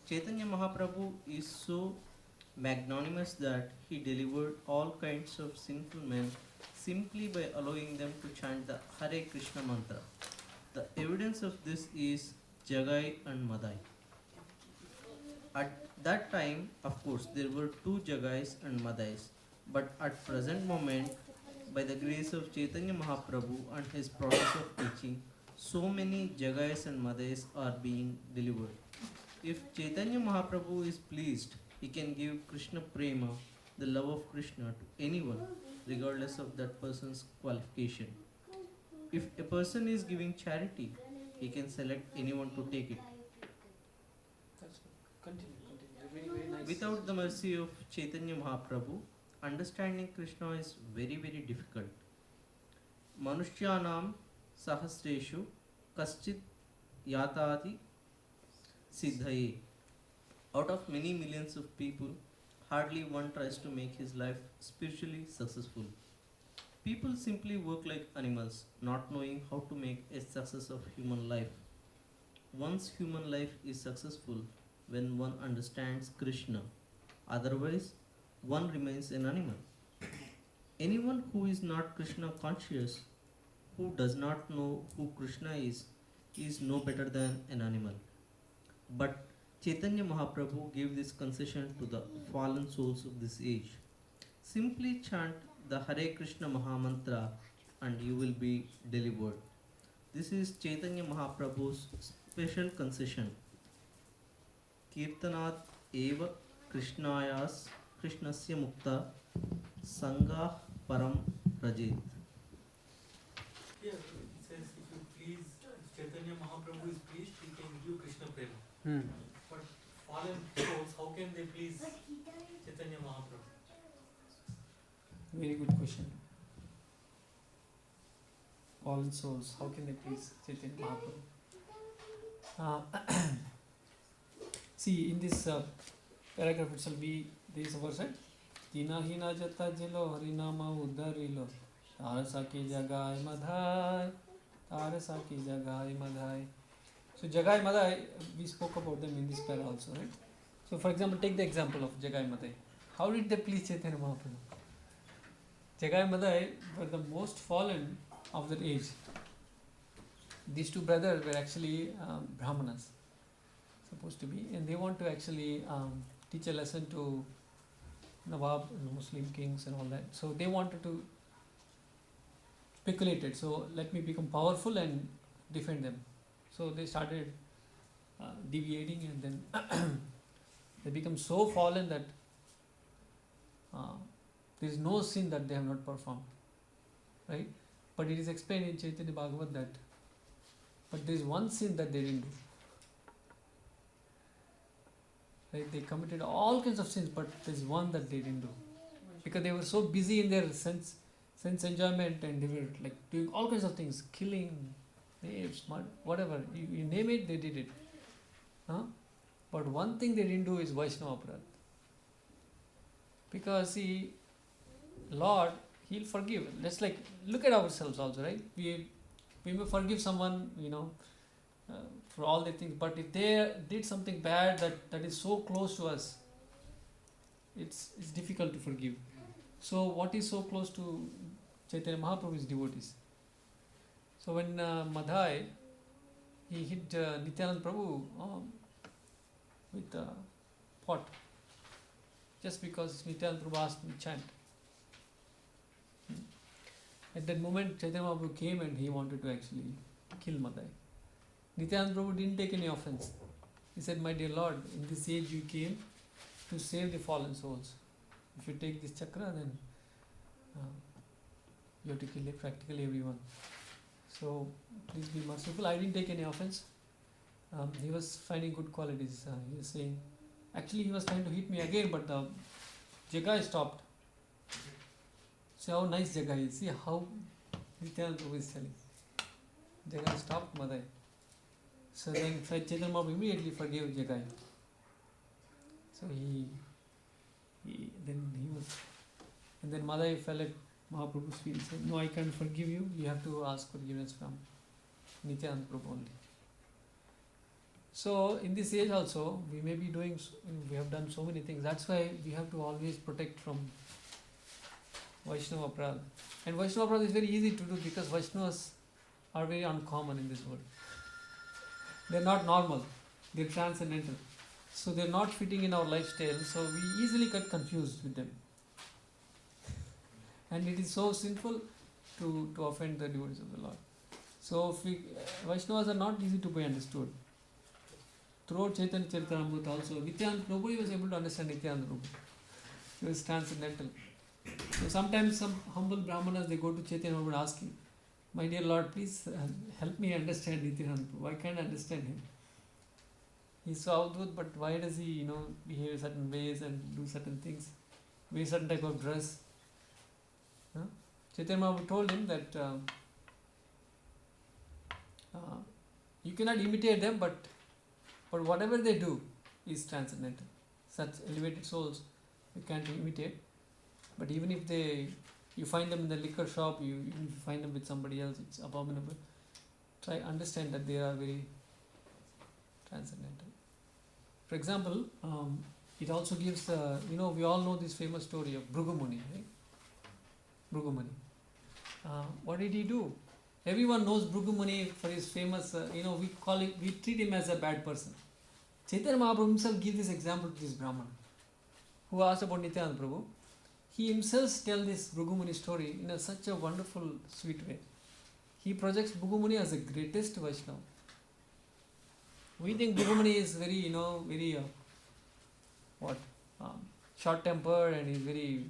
Chaitanya Mahaprabhu is so magnanimous that he delivered all kinds of sinful men simply by allowing them to chant the Hare Krishna mantra. The evidence of this is Jagai and Madai. At that time, of course, there were two Jagais and Madais, but at present moment, by the grace of Chaitanya Mahaprabhu and his process of teaching, so many Jagais and Madais are being delivered. If Chaitanya Mahaprabhu is pleased, he can give Krishna Prema, the love of Krishna, to anyone, regardless of that person's qualification. If a person is giving charity, he can select anyone to take it. That's good. Continue. Very, very nice. Without the mercy of Chaitanya Mahaprabhu, understanding Krishna is very, very difficult. Manushyanam sahasreshu kaschit yatati siddhaye. Out of many millions of people, hardly one tries to make his life spiritually successful. People simply work like animals, not knowing how to make a success of human life. Once human life is successful when one understands Krishna, otherwise, one remains an animal. Anyone who is not Krishna conscious, who does not know who Krishna is no better than an animal. But Chaitanya Mahaprabhu gave this concession to the fallen souls of this age. Simply chant the Hare Krishna Mahamantra and you will be delivered. This is Chaitanya Mahaprabhu's special concession. Kirtanat eva Krishnayas Krishnasya Mukta Sangha Param Rajit. Yeah, it says if you please, if Chaitanya Mahaprabhu is pleased, he can give Krishna Prema. But fallen souls, how can they please Chaitanya Mahaprabhu? Very good question. Fallen souls, how can they please Chaitanya Mahaprabhu? See, in this paragraph itself, there is a verse, right? Tina hina jata jilo harinama uddarilo tarasa ki jagai madhai tarasa ki jagai madhai. So Jagai Madhai, we spoke about them in this para also, right? So for example, take the example of Jagai Madhai. How did they please Chaitanya Mahaprabhu? Jagai Madhai were the most fallen of their age. These two brothers were actually Brahmanas, supposed to be, and they want to actually teach a lesson to Nawab, Muslim kings and all that. So they wanted to speculate it. So let me become powerful and defend them. So they started deviating, and then they become so fallen that there is no sin that they have not performed, right? But it is explained in Chaitanya Bhagavat that, but there is one sin that they didn't do. Right? They committed all kinds of sins, but there is one that they didn't do, because they were so busy in their sense enjoyment, and they were like doing all kinds of things, killing, apes, mud, whatever you name it, they did it. But one thing they didn't do is Vaishnava Aparadh. Because see, Lord, He'll forgive. Let's like look at ourselves also, right? We may forgive someone, for all the things, but if they did something bad that is so close to us, it's difficult to forgive. So what is so close to Chaitanya Mahaprabhu's devotees? So when Madhai, he hit Nityananda Prabhu with a pot, just because Nityananda Prabhu asked him to chant. At that moment, Chaitanya Mahaprabhu came and he wanted to actually kill Madhai. Nityananda Prabhu didn't take any offense. He said, "My dear Lord, in this age you came to save the fallen souls. If you take this chakra, then you have to kill practically everyone. So please be merciful." I didn't take any offense. He was finding good qualities. He was saying, actually he was trying to hit me again, but the Jagai stopped. See how nice Jagai is. See how Nityananda Prabhu is telling. Jagai stopped Madhai. So then Chaitanya Mahaprabhu immediately forgave Jagai. So and then Madhai fell at Mahaprabhu's feet and said, "No, I can't forgive you. You have to ask forgiveness from Nityananda Prabhu only." So in this age also, we may be doing, we have done so many things. That's why we have to always protect from Vaishnava Aparadha. And Vaishnava Aparadha is very easy to do because Vaishnavas are very uncommon in this world. They're not normal, they're transcendental. So they're not fitting in our lifestyle, so we easily get confused with them. And it is so sinful to offend the devotees of the Lord. So if we, Vaishnavas are not easy to be understood. Throughout Chaitanya Charitamrita also, Nityananda, nobody was able to understand Nityananda Prabhu. He was transcendental. So sometimes some humble brahmanas, they go to Chaitanya Prabhu and ask him, my dear Lord, please help me understand Nityananda Prabhu. Why can't I understand him? He's so outward, but why does he, behave certain ways and do certain things, wear certain type of dress? Chaitanya Prabhu told him that you cannot imitate them, but whatever they do is transcendental. Such elevated souls you can't imitate. But even if you find them in the liquor shop, even if you find them with somebody else, it's abominable. Try understand that they are very transcendental. For example, it also gives we all know this famous story of Bhrigu Muni, right? Bhrigu Muni. What did he do? Everyone knows Bhrigu Muni for his famous, we treat him as a bad person. Chaitanya Mahaprabhu himself gives this example to this Brahman who asked about Nityananda Prabhu. He himself tells this Bhrigu Muni story in such a wonderful, sweet way. He projects Bhrigu Muni as the greatest Vaishnava. We think Bhrigu Muni is very, short-tempered and is very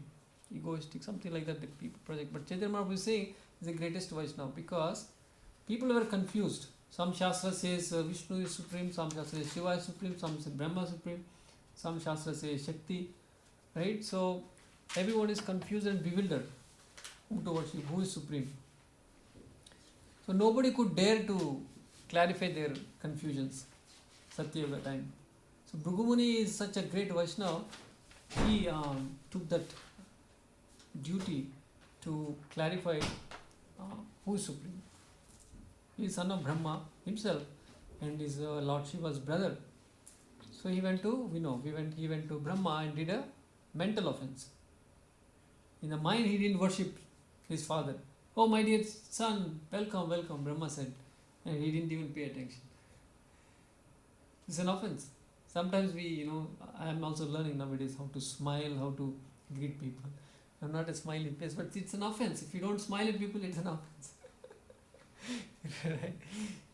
egoistic, something like that people project. But Chaitanya Mahaprabhu is saying is the greatest Vaishnava because people were confused. Some Shastra says Vishnu is supreme, some Shastra says Shiva is supreme, some say Brahma is supreme, some Shastra says Shakti, right? So everyone is confused and bewildered who to worship, who is supreme. So nobody could dare to clarify their confusions. Satyayuga time. So Bhrigu Muni is such a great Vaishnava. He took that duty to clarify who is supreme. He is son of Brahma himself and is Lord Shiva's brother. So he went to Brahma and did a mental offense. In the mind he didn't worship his father. Oh my dear son, welcome, welcome, Brahma said. And he didn't even pay attention. It's an offense. Sometimes I am also learning nowadays how to smile, how to greet people. I'm not a smiley face, but it's an offense. If you don't smile at people, it's an offense. Right?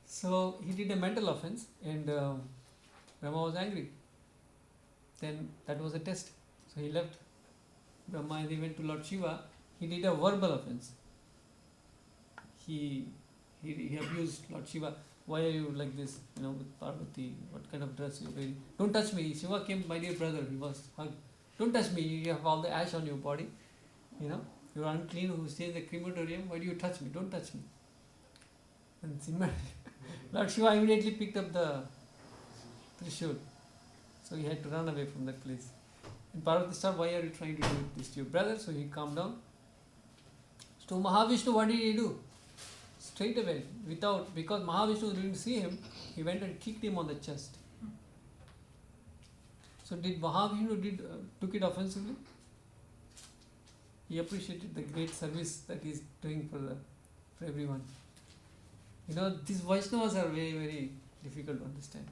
So he did a mental offense and Brahma was angry. Then that was a test. So he left Brahma and he went to Lord Shiva. He did a verbal offense. He abused Lord Shiva. Why are you like this? With Parvati, what kind of dress you're wearing? Don't touch me. Shiva came, my dear brother, he was hugged. Don't touch me, you have all the ash on your body. You're unclean, who stays in the crematorium, why do you touch me? Don't touch me. And Lord Shiva immediately picked up the Trishul. So he had to run away from that place. And Parvati said, why are you trying to do this to your brother? So he calmed down. So Mahavishnu, what did he do? Straight away, because Mahavishnu didn't see him, he went and kicked him on the chest. So did Mahavishnu took it offensively? He appreciated the great service that he is doing for everyone. These Vaishnavas are very, very difficult to understand.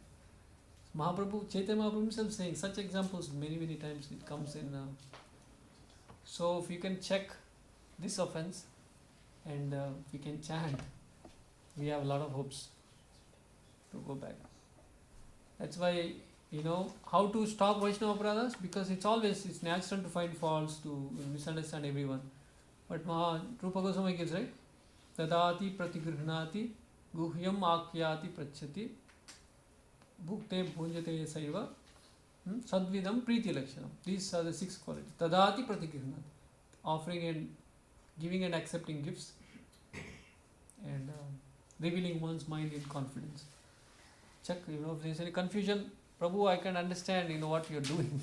Chaitanya Mahaprabhu himself saying such examples many, many times it comes in. So if you can check this offense and we can chant, we have a lot of hopes to go back. That's why, how to stop Vaishnava Aparadhas? Because it's natural to find faults, to misunderstand everyone. But Rupa Goswami gives, right? Tadati pratigrihnati guhyam akyati prachyati bhukte bhunjate saiva sadvidam priti lakshanam. These are the 6 qualities. Tadati pratigrihnati. Offering and giving and accepting gifts and revealing one's mind in confidence. Check, if there's any confusion, Prabhu, I can understand, what you're doing.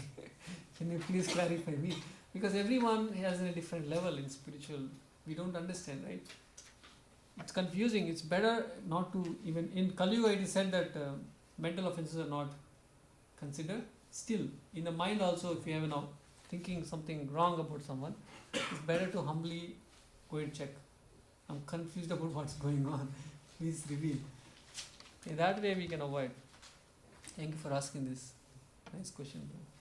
Can you please clarify me? Because everyone has a different level in spiritual. We don't understand, right? It's confusing. It's better not to even in Kali Yuga it is said that mental offenses are not considered. Still, in the mind also, if you have now thinking something wrong about someone, it's better to humbly go and check. I'm confused about what's going on. Please reveal. In that way, we can avoid. Thank you for asking this. Nice question, bro.